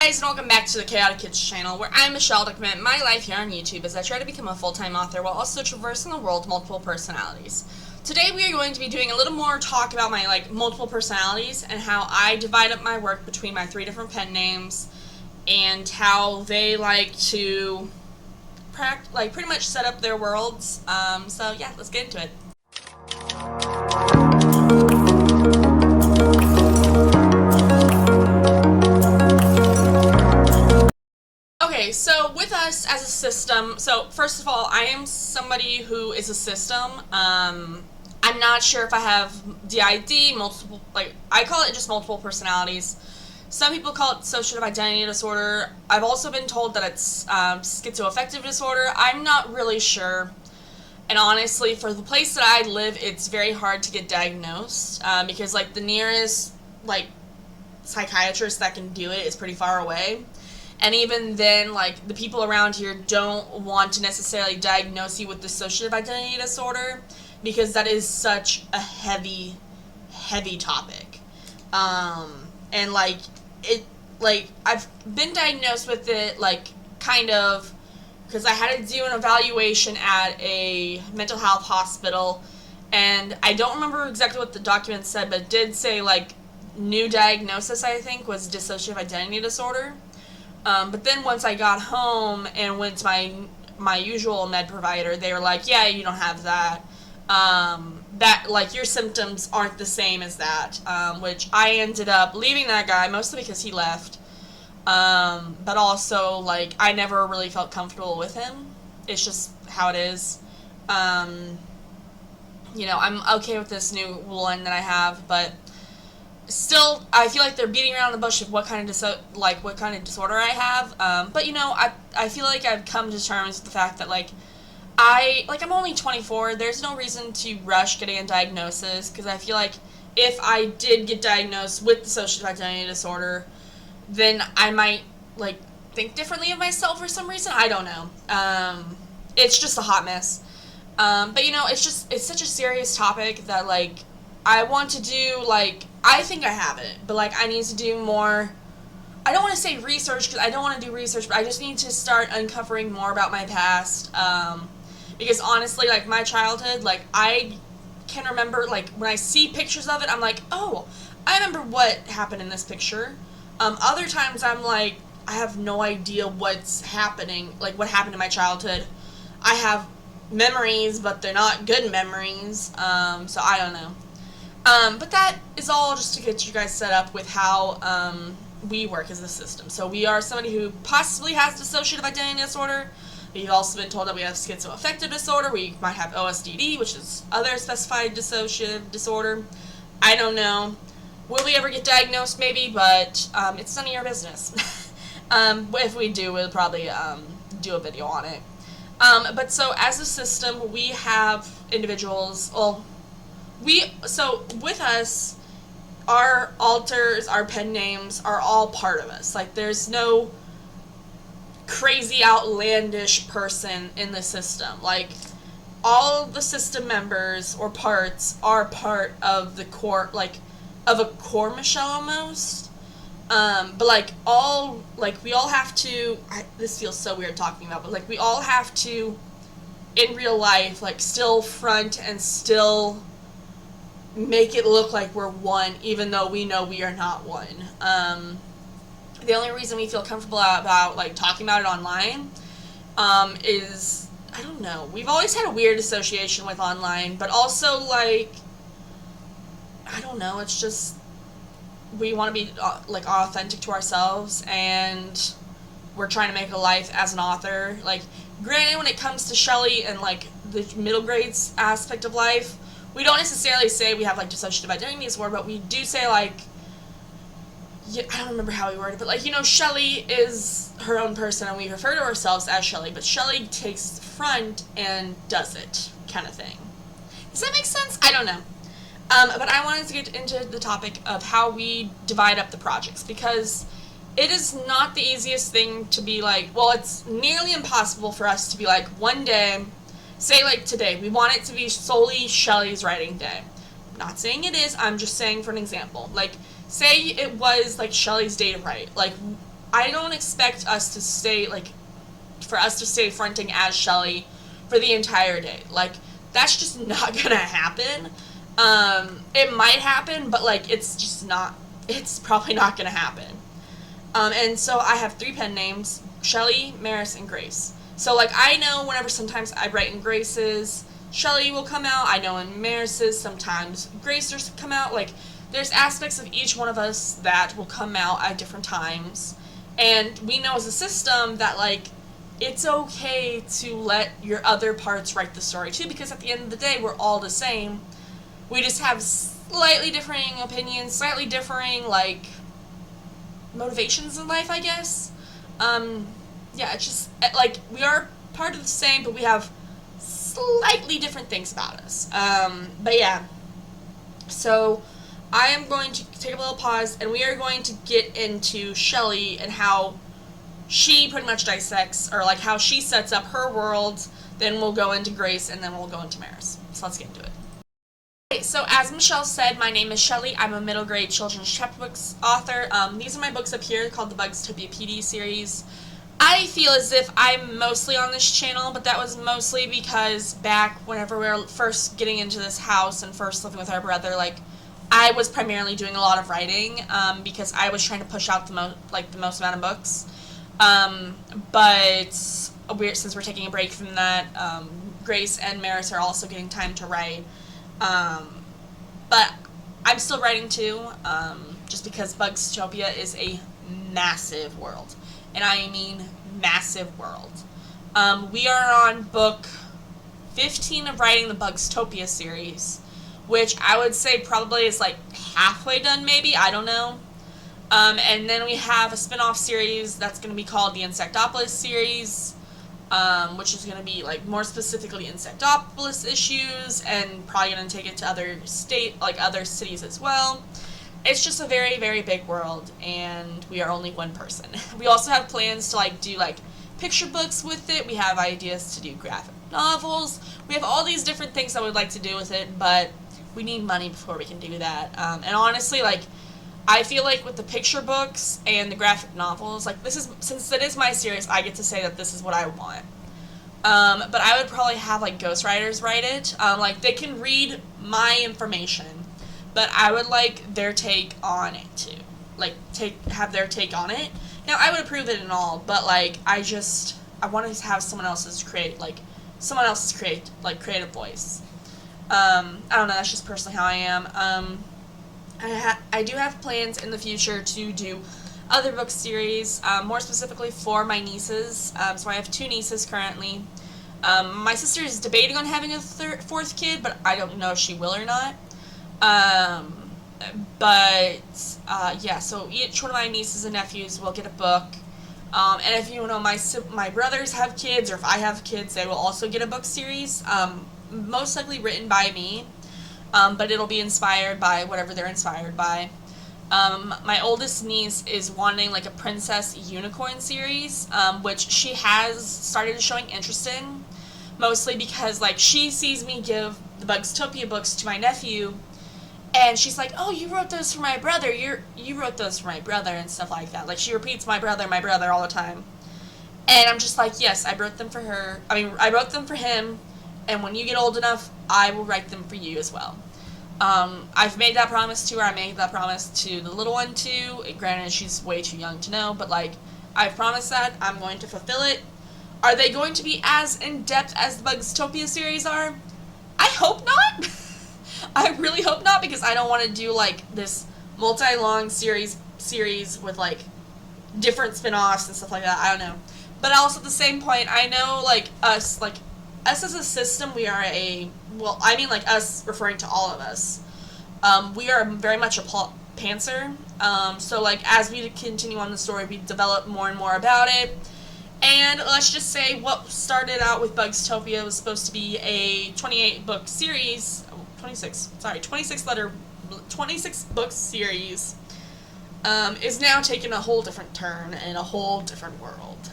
Guys, and welcome back to the Chaotic Kids channel, where I'm Michelle document my life here on YouTube as I try to become a full-time author while also traversing the world with multiple personalities. Today we are going to be doing a little more talk about my multiple personalities and how I divide up my work between my 3 different pen names and how they like to pretty much set up their worlds. So yeah, let's get into it. Okay, so with us as a system, so first of all, I am somebody who is a system. I'm not sure if I have DID, multiple, I call it just multiple personalities. Some people call it dissociative identity disorder. I've also been told that it's schizoaffective disorder. I'm not really sure. And honestly, for the place that I live, it's very hard to get diagnosed because the nearest psychiatrist that can do it is pretty far away. And even then, the people around here don't want to necessarily diagnose you with dissociative identity disorder because that is such a heavy topic. And I've been diagnosed with it, kind of, because I had to do an evaluation at a mental health hospital, and I don't remember exactly what the document said, but it did say, new diagnosis, I think, was dissociative identity disorder. But then once I got home and went to my usual med provider, they were like, yeah, you don't have that. Your symptoms aren't the same as that, which I ended up leaving that guy, mostly because he left. But also, I never really felt comfortable with him. It's just how it is. I'm okay with this new one that I have, but still, I feel like they're beating around the bush of what kind of disorder I have. But I feel like I've come to terms with the fact that I'm only 24. There's no reason to rush getting a diagnosis because I feel like if I did get diagnosed with dissociative identity disorder, then I might think differently of myself for some reason. I don't know. It's just a hot mess. But it's such a serious topic that I want to do I think I have it, but I need to do more. I don't want to say research because I don't want to do research, but I just need to start uncovering more about my past. Because honestly, my childhood, I can remember, when I see pictures of it, I'm like, oh, I remember what happened in this picture. Other times I'm I have no idea what's happening, what happened in my childhood. I have memories, but they're not good memories, so I don't know. But that is all just to get you guys set up with how we work as a system. So we are somebody who possibly has dissociative identity disorder. We've also been told that we have schizoaffective disorder. We might have OSDD, which is other specified dissociative disorder. I don't know. Will we ever get diagnosed? Maybe, but it's none of your business. If we do, we'll probably do a video on it. But so as a system, we have individuals, with us, our alters, our pen names are all part of us. There's no crazy, outlandish person in the system. All the system members or parts are part of the core, of a core Michelle almost. But we all have to, this feels so weird talking about, but we all have to, in real life, still front and still make it look like we're one, even though we know we are not one. The only reason we feel comfortable about talking about it online is, I don't know, we've always had a weird association with online, but also I don't know, it's just we want to be authentic to ourselves, and we're trying to make a life as an author. Granted, when it comes to Shelly and the middle grades aspect of life, we don't necessarily say we have dissociative identity disorder, but we do say I don't remember how we worded it, but Shelly is her own person and we refer to ourselves as Shelly, but Shelly takes front and does it, kind of thing. Does that make sense? I don't know. But I wanted to get into the topic of how we divide up the projects, because it is not the easiest thing to be it's nearly impossible for us to be one day, say today, we want it to be solely Shelly's writing day. I'm not saying it is, I'm just saying for an example. Say it was Shelly's day to write. I don't expect us to stay, like, for us to stay fronting as Shelly for the entire day. Like, that's just not gonna happen. It might happen, but, like, it's probably not gonna happen. And so I have 3 pen names: Shelly, Maris, and Grace. So, like, I know whenever sometimes I write in Grace's, Shelly will come out. I know in Maris's, sometimes Grace will come out. Like, there's aspects of each one of us that will come out at different times. And we know as a system that, like, it's okay to let your other parts write the story too, because at the end of the day, we're all the same. We just have slightly differing opinions, slightly differing, like, motivations in life, I guess. Yeah, it's just, like, we are part of the same, but we have slightly different things about us. But yeah. So, I am going to take a little pause, and we are going to get into Shelly and how she pretty much dissects, or, like, how she sets up her world. Then we'll go into Grace, and then we'll go into Maris. So let's get into it. Okay, so as Michelle said, my name is Shelly. I'm a middle grade children's chapter books author. These are my books up here called the Bugztopia PD Series. I feel as if I'm mostly on this channel, but that was mostly because back whenever we were first getting into this house and first living with our brother, like, I was primarily doing a lot of writing, because I was trying to push out the most amount of books. But since we're taking a break from that, Grace and Maris are also getting time to write. But I'm still writing too, just because Bugztopia is a massive world. And I mean massive world. We are on book 15 of writing the Bugztopia series, which I would say probably is like halfway done, maybe, I don't know. And then we have a spin-off series that's going to be called the Insectopolis series, which is going to be, like, more specifically Insectopolis issues, and probably going to take it to other cities as well. It's just a very, very big world, and we are only one person. We also have plans to, like, do, like, picture books with it. We have ideas to do graphic novels. We have all these different things that we'd like to do with it, but we need money before we can do that. And honestly, like, I feel like with the picture books and the graphic novels, like, since it is my series, I get to say that this is what I want. But I would probably have, like, ghostwriters write it. Like, they can read my information, but I would like their take on it too. Like, have their take on it. Now, I would approve it and all, but, like, I want to have someone else's creative voice. I don't know, that's just personally how I am. I do have plans in the future to do other book series, more specifically for my nieces. So I have 2 nieces currently. My sister is debating on having a 4th kid, but I don't know if she will or not. Yeah, so each one of my nieces and nephews will get a book. And if you know my brothers have kids, or if I have kids, they will also get a book series, most likely written by me. But it'll be inspired by whatever they're inspired by. My oldest niece is wanting, like, a princess unicorn series, which she has started showing interest in, mostly because, like, she sees me give the Bugztopia books to my nephew, and she's like, oh, you wrote those for my brother, you wrote those for my brother, and stuff like that. Like, she repeats my brother all the time. And I'm just like, yes, I wrote them for her. I wrote them for him, and when you get old enough, I will write them for you as well. I've made that promise to her. I made that promise to the little one too. Granted, she's way too young to know, but, like, I've promised that. I'm going to fulfill it. Are they going to be as in-depth as the Bugztopia series are? I hope not. I really hope not, because I don't want to do, like, this multi-long series with, like, different spin-offs and stuff like that. I don't know. But also at the same point, I know, like, us as a system, we are like, us referring to all of us, we are very much a pantser. So, like, as we continue on the story, we develop more and more about it. And let's just say what started out with Bugztopia was supposed to be a 28-book series, 26 book series, is now taking a whole different turn in a whole different world.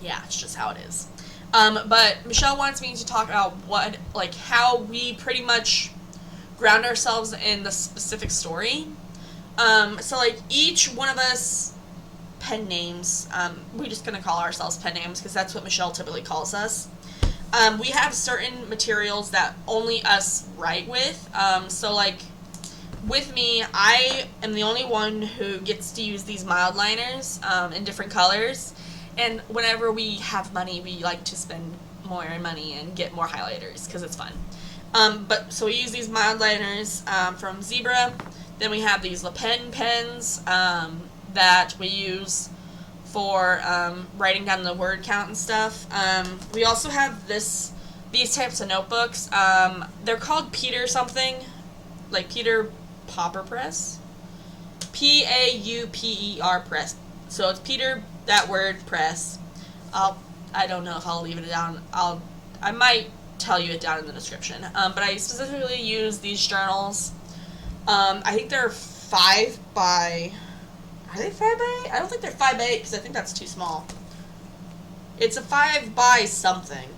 Yeah, it's just how it is. But Michelle wants me to talk about how we pretty much ground ourselves in the specific story. So, like, each one of us pen names. We're just going to call ourselves pen names because that's what Michelle typically calls us. We have certain materials that only us write with. So, like, with me, I am the only one who gets to use these mild liners in different colors. And whenever we have money, we like to spend more money and get more highlighters because it's fun. So we use these mild liners from Zebra. Then we have these Le Pen pens that we use for writing down the word count and stuff. We also have these types of notebooks. They're called Peter something, like Peter Pauper Press. Pauper Press. So it's Peter, that word, press. I don't know if I'll leave it down. I might tell you it down in the description. But I specifically use these journals. I think they're 5 by... Are they 5 by 8? I don't think they're 5 by 8 because I think that's too small. It's a 5 by something.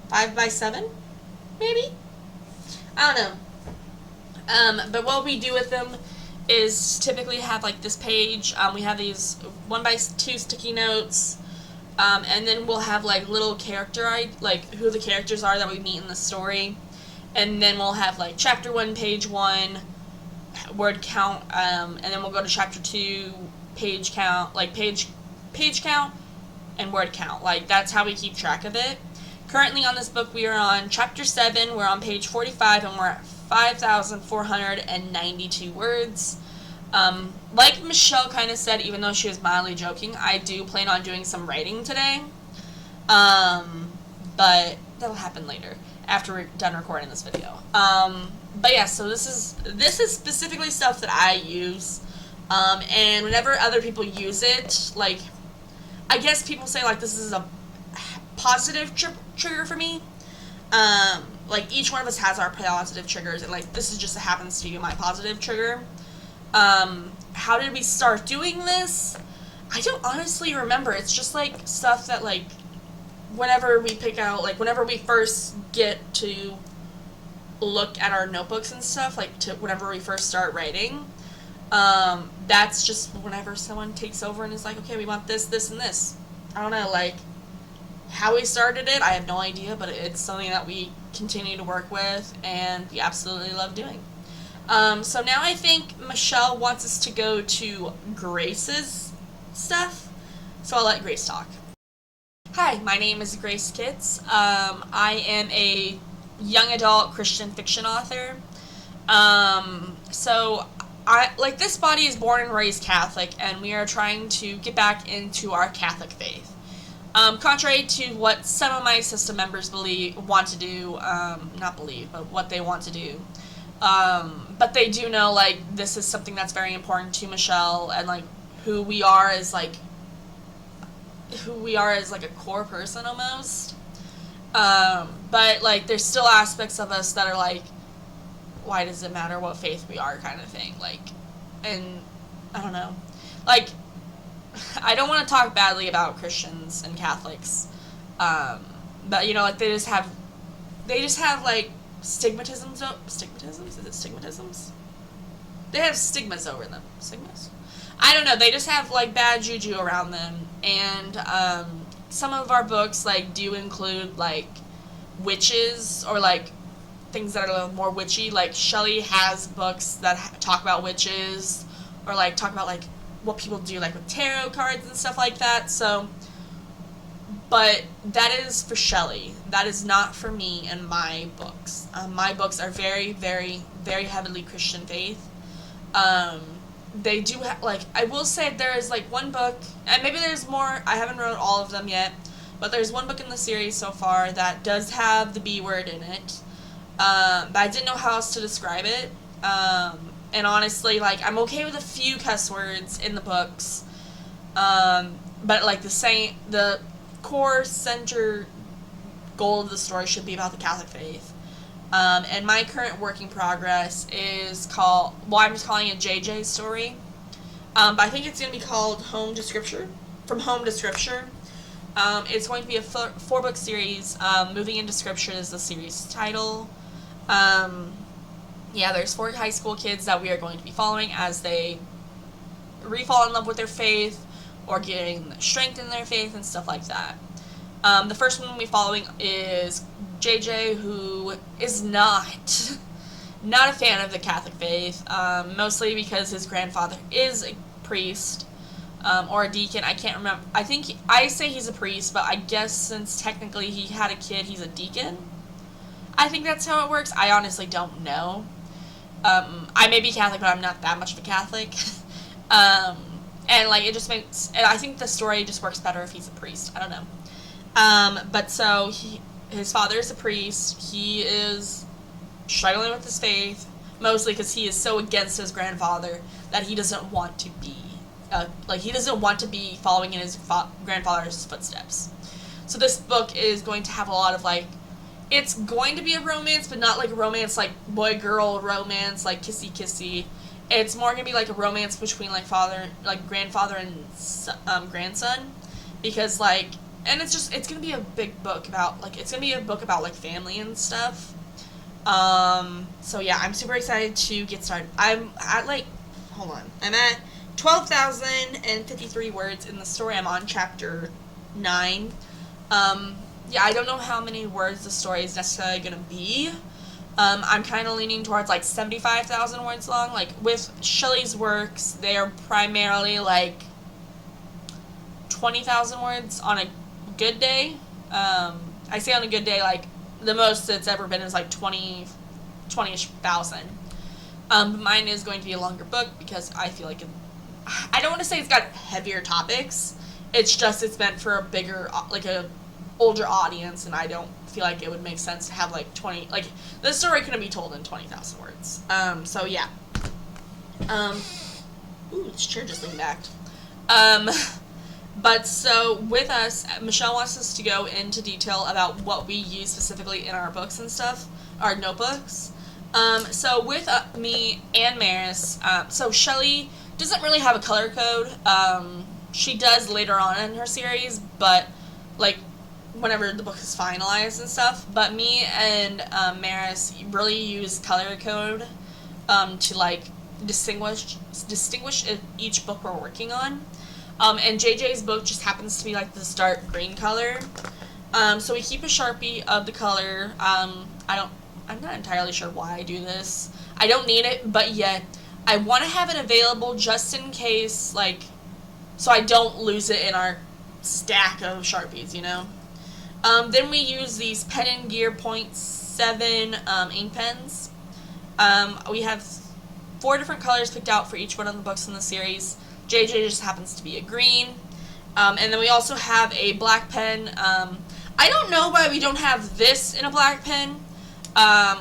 5 by 7? Maybe? I don't know. But what we do with them is typically have like this page. We have these 1 by 2 sticky notes. And then we'll have like little like who the characters are that we meet in the story. And then we'll have like chapter 1, page 1, word count, and then we'll go to chapter 2, page count, like page count and word count. Like that's how we keep track of it. Currently on this book we are on chapter 7, we're on page 45, and we're at 5,492 words. Like Michelle kind of said, even though she was mildly joking, I do plan on doing some writing today. But that'll happen later after we're done recording this video. But yeah, so this is specifically stuff that I use. And whenever other people use it, like, I guess people say like this is a positive trigger for me. Like each one of us has our positive triggers, and like this is just happens to be my positive trigger. How did we start doing this? I don't honestly remember. It's just like stuff that like whenever we pick out, like whenever we first get to look at our notebooks and stuff, like whenever we first start writing, that's just whenever someone takes over and is like, okay, we want this, this, and this. I don't know, like how we started it, I have no idea, but it's something that we continue to work with and we absolutely love doing. So now I think Michelle wants us to go to Grace's stuff, so I'll let Grace talk. Hi, my name is Grace Kitz. I am a young adult Christian fiction author. So this body is born and raised Catholic, and we are trying to get back into our Catholic faith. Contrary to what some of my system members what they want to do. But they do know, like, this is something that's very important to Michelle, and, like, who we are as, like, a core person, almost. But, like, there's still aspects of us that are, like, why does it matter what faith we are, kind of thing, like, and, I don't know, like, I don't want to talk badly about Christians and Catholics, but, you know, like, they just have, like, stigmatisms? Is it stigmatisms? They have stigmas over them. Stigmas? I don't know, they just have, like, bad juju around them, and, some of our books, like, do include, like, witches, or, like, things that are a little more witchy. Like, Shelly has books that talk about witches, or, like, talk about, like, what people do, like, with tarot cards and stuff like that, so, but that is for Shelly. That is not for me and my books. My books are very, very, very heavily Christian faith. They do have, like, I will say there is, like, one book, and maybe there's more, I haven't read all of them yet, but there's one book in the series so far that does have the B word in it, but I didn't know how else to describe it, and honestly, like, I'm okay with a few cuss words in the books, but, like, the core center goal of the story should be about the Catholic faith. And my current work in progress is called, well, I'm just calling it JJ's story, but I think it's going to be called Home to Scripture, From Home to Scripture. It's going to be a 4-book series. Moving into Scripture is the series title. Yeah, there's 4 high school kids that we are going to be following as they re-fall in love with their faith, or getting strength in their faith and stuff like that. The first one we'll be following is JJ, who is not a fan of the Catholic faith, mostly because his grandfather is a priest, or a deacon. I can't remember. I say he's a priest, but I guess since technically he had a kid, he's a deacon. I think that's how it works. I honestly don't know. I may be Catholic, but I'm not that much of a Catholic. And like, it just makes, and I think the story just works better if he's a priest. I don't know. But so his father is a priest. He is struggling with his faith, mostly because he is so against his grandfather that he doesn't want to be, he doesn't want to be following in his grandfather's footsteps. So this book is going to have a lot of, like, it's going to be a romance, but not like a romance, like boy-girl romance, like kissy-kissy. It's more going to be like a romance between, like, grandfather and grandson. Because, like, and it's going to be a big book about, like, it's going to be a book about, like, family and stuff. So yeah, I'm super excited to get started. I'm at, like, hold on. I'm at 12,053 words in the story. I'm on chapter 9. Yeah, I don't know how many words the story is necessarily going to be. I'm kind of leaning towards, like, 75,000 words long. Like, with Shelly's works, they are primarily, like, 20,000 words on a good day. I say on a good day, like, the most it's ever been is, like, 20-ish thousand. Mine is going to be a longer book because I feel like I don't want to say it's got heavier topics. It's just, it's meant for a bigger, like, a older audience, and I don't feel like it would make sense to have, like, 20, like, the story couldn't be told in 20,000 words. So yeah. Ooh, this chair just leaned back. But so with us, Michelle wants us to go into detail about what we use specifically in our books and stuff, our notebooks. So with me and Maris, so Shelly doesn't really have a color code. She does later on in her series, but, like, whenever the book is finalized and stuff. But me and Maris really use color code to, like, distinguish each book we're working on. And JJ's book just happens to be, like, this dark green color. So we keep a Sharpie of the color. I'm not entirely sure why I do this. I don't need it, but yet I want to have it available just in case, like, so I don't lose it in our stack of Sharpies, you know? Then we use these Pen and Gear .7 ink pens. We have 4 different colors picked out for each one of the books in the series. JJ just happens to be a green. And then we also have a black pen. I don't know why we don't have this in a black pen.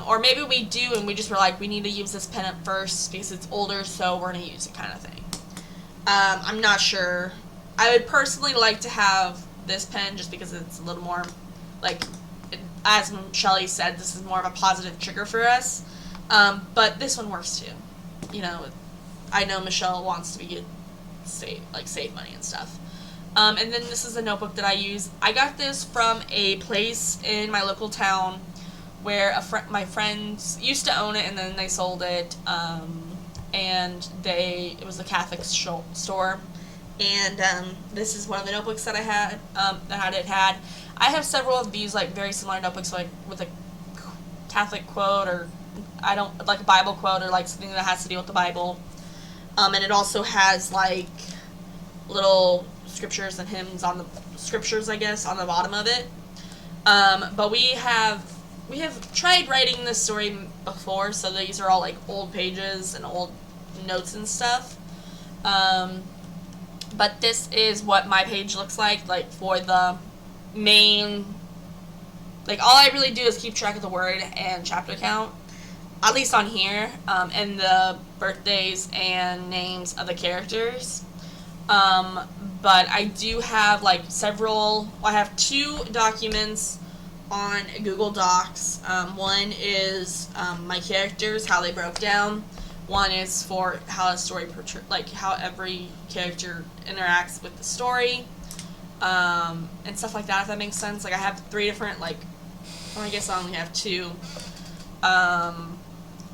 Or maybe we do and we just were like, we need to use this pen up first because it's older, so we're going to use it, kind of thing. I'm not sure. I would personally like to have this pen just because it's a little more, like, as Shelly said, this is more of a positive trigger for us. But this one works too. You know, I know Michelle wants to be save money and stuff. And then this is a notebook that I use. I got this from a place in my local town where my friends used to own it and then they sold it. And it was a Catholic store. And this is one of the notebooks that I had, I have several of these, like, very similar notebooks, like, with a Catholic quote, or like a Bible quote, or, like, something that has to do with the Bible. And it also has, like, little scriptures and hymns on the scriptures, I guess, on the bottom of it. But we have tried writing this story before, so these are all, like, old pages and old notes and stuff. But this is what my page looks like for the main, like, all I really do is keep track of the word and chapter count, at least on here, and the birthdays and names of the characters. But I do have, like, I have 2 documents on Google Docs. One is my characters, how they broke down. One is for how a story how every character interacts with the story, and stuff like that, if that makes sense. Like, I have 3 different, like, well, I guess I only have 2,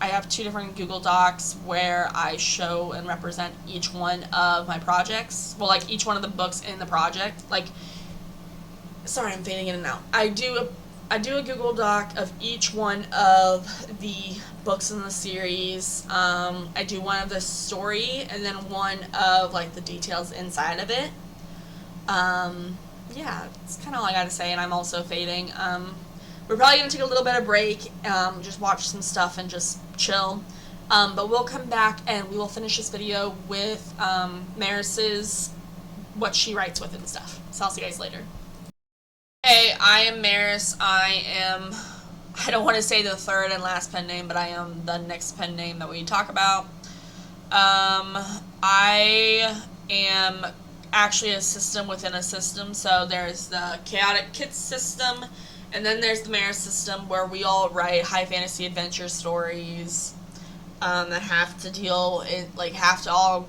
I have 2 different Google Docs where I show and represent each one of my projects. Well, like each one of the books in the project. Like, sorry, I'm fading in and out. I do a Google Doc of each one of the books in the series. I do one of the story and then one of like the details inside of it. Yeah, it's kind of all I gotta say, and I'm also fading. We're probably gonna take a little bit of break, just watch some stuff and just chill. But we'll come back and we will finish this video with Maris's, what she writes with and stuff. So I'll see you guys later. Hey, I am Maris. I don't want to say the third and last pen name, but I am the next pen name that we talk about. I am actually a system within a system, so there's the Chaotic Kitz system, and then there's the Maris system, where we all write high fantasy adventure stories that have to deal in, like, have to all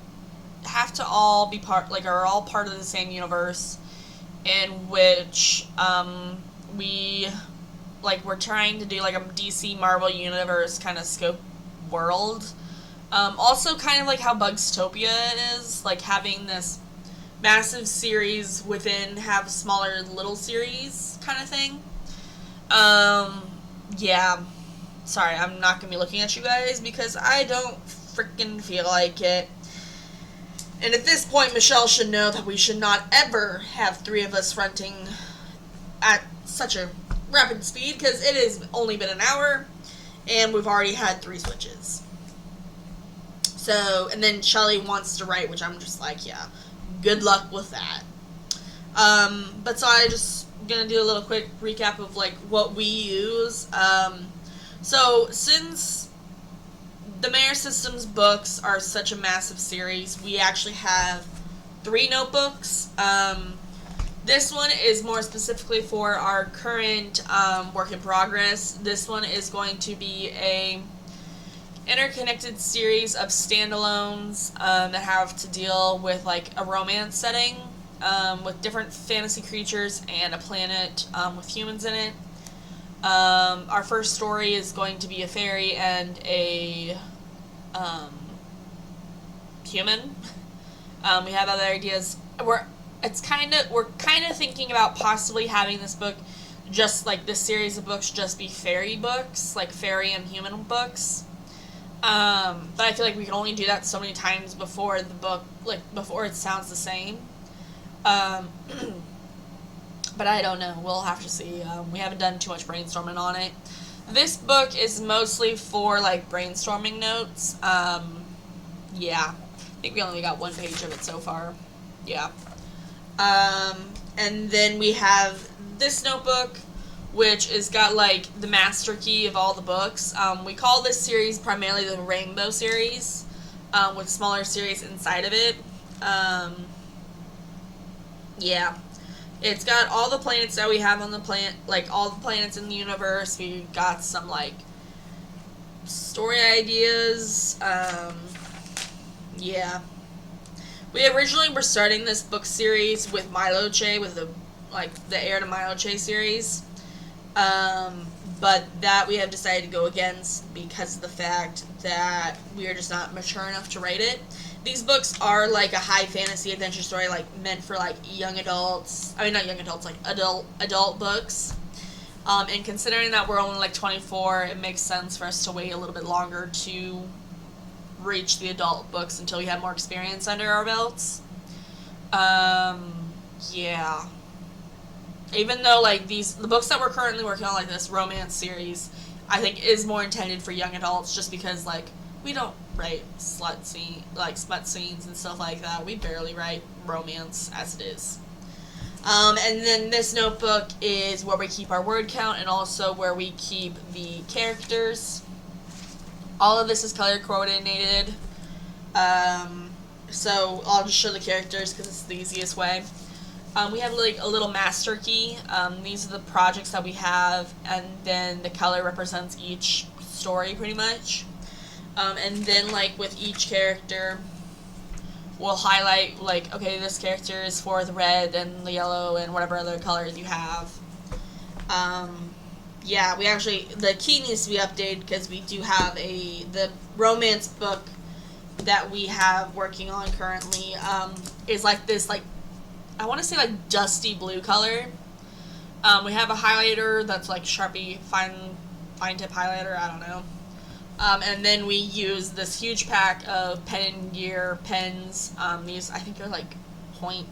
be part, like, are all part of the same universe, in which we're trying to do like a DC Marvel universe kind of scope world. Also kind of like how Bugztopia is, like having this massive series within have smaller little series kind of thing. Yeah. Sorry, I'm not gonna be looking at you guys because I don't freaking feel like it. And at this point, Michelle should know that we should not ever have 3 of us fronting at such a rapid speed, because it has only been an hour, and we've already had 3 switches. So, and then Shelly wants to write, which I'm just like, yeah, good luck with that. But so I just gonna do a little quick recap of like what we use. So since the Maris Systems books are such a massive series, we actually have 3 notebooks. This one is more specifically for our current work in progress. This one is going to be a interconnected series of standalones that have to deal with like a romance setting with different fantasy creatures and a planet with humans in it. Our first story is going to be a fairy and a human. We have other ideas. We're kind of thinking about possibly having this book, just like this series of books, just be fairy books, like fairy and human books. But I feel like we can only do that so many times before the book, like before it sounds the same. But I don't know. We'll have to see. We haven't done too much brainstorming on it. This book is mostly for like brainstorming notes. Yeah, I think we only got 1 page of it so far. Yeah. And then we have this notebook, which has got like the master key of all the books. We call this series primarily the Rainbow series, with smaller series inside of it. Yeah. It's got all the planets that we have on the planet, like all the planets in the universe. We got some like story ideas. Yeah. We originally were starting this book series with Miloche, with the Heir to Miloche series. But that we have decided to go against because of the fact that we are just not mature enough to write it. These books are like a high fantasy adventure story, like meant for like young adults. I mean, not young adults, like adult books. And considering that we're only like 24, it makes sense for us to wait a little bit longer to reach the adult books until we have more experience under our belts. Yeah. Even though like the books that we're currently working on, like this romance series, I think is more intended for young adults, just because like we don't write smut scenes and stuff like that. We barely write romance as it is. And then this notebook is where we keep our word count and also where we keep the characters. All of this is color coordinated. So I'll just show the characters because it's the easiest way. We have like a little master key. These are the projects that we have, and then the color represents each story pretty much. And then like with each character, we'll highlight like, okay, this character is for the red and the yellow and whatever other colors you have. yeah, we actually, the key needs to be updated because we do have the romance book that we have working on currently, is like this, like, I want to say like dusty blue color. We have a highlighter that's like Sharpie fine tip highlighter, I don't know. And then we use this huge pack of pen and gear pens. These, I think they're like point,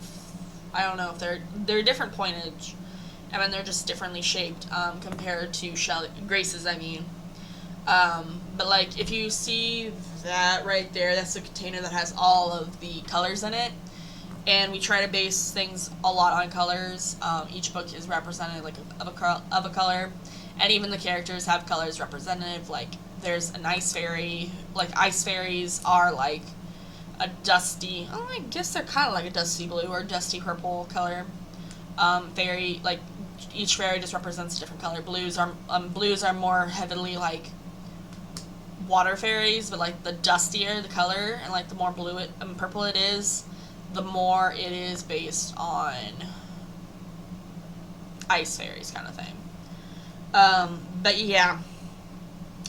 I don't know if they're different pointage. I mean, they're just differently shaped, compared to Grace's, I mean. But like, if you see that right there, that's the container that has all of the colors in it. And we try to base things a lot on colors. Each book is representative, like, of a color. And even the characters have colors representative. Like, there's an ice fairy. Like, ice fairies are like a dusty, oh, I guess they're kind of like a dusty blue or dusty purple color. Fairy, like, each fairy just represents a different color. Blues are more heavily like water fairies, but like the dustier the color and like the more blue and purple it is, the more it is based on ice fairies kind of thing. But yeah,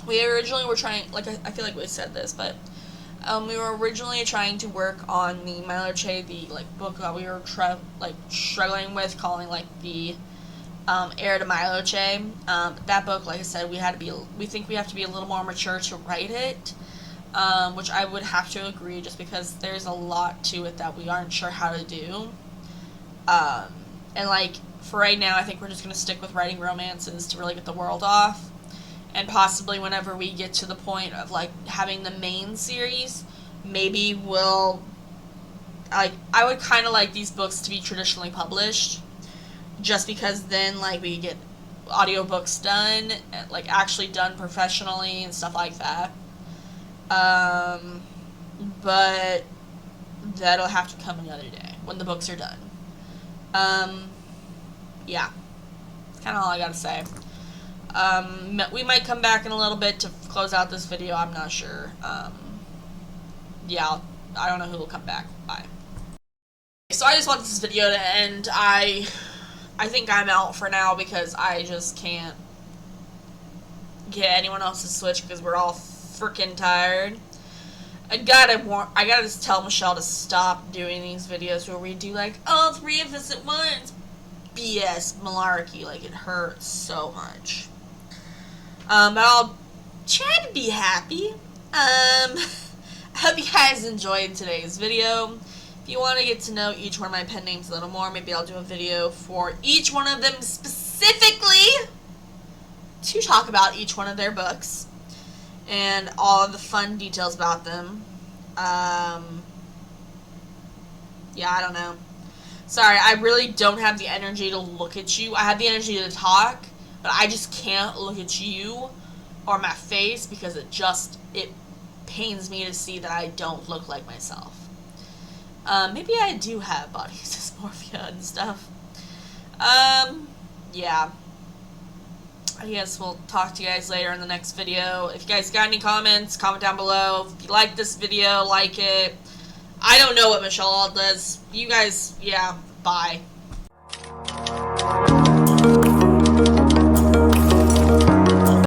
we originally were trying, like, I feel like we said this, but we were originally trying to work on the Miloche, the like book that we were struggling with, calling like the Heir to Miloche. That book, like I said, we think we have to be a little more mature to write it, which I would have to agree, just because there's a lot to it that we aren't sure how to do. And like, for right now, I think we're just going to stick with writing romances to really get the world off. And possibly whenever we get to the point of like having the main series, maybe we'll, like, I would kind of like these books to be traditionally published, just because then like we get audiobooks done, like actually done professionally and stuff like that. But that'll have to come another day when the books are done. Yeah, that's kind of all I gotta say. We might come back in a little bit to close out this video, I'm not sure. Yeah, I don't know who will come back. Bye. So I just want this video to end. I think I'm out for now because I just can't get anyone else to switch because we're all freaking tired. I gotta just tell Michelle to stop doing these videos where we do like all three of us at once. BS malarkey, like, it hurts so much. But I'll try to be happy. I hope you guys enjoyed today's video. If you want to get to know each one of my pen names a little more, maybe I'll do a video for each one of them specifically to talk about each one of their books and all of the fun details about them. Yeah, I don't know. Sorry, I really don't have the energy to look at you. I have the energy to talk, but I just can't look at you or my face because it pains me to see that I don't look like myself. Maybe I do have body dysmorphia and stuff. Yeah. I guess we'll talk to you guys later in the next video. If you guys got any comments, comment down below. If you like this video, like it. I don't know what Michelle all does. You guys, yeah, bye.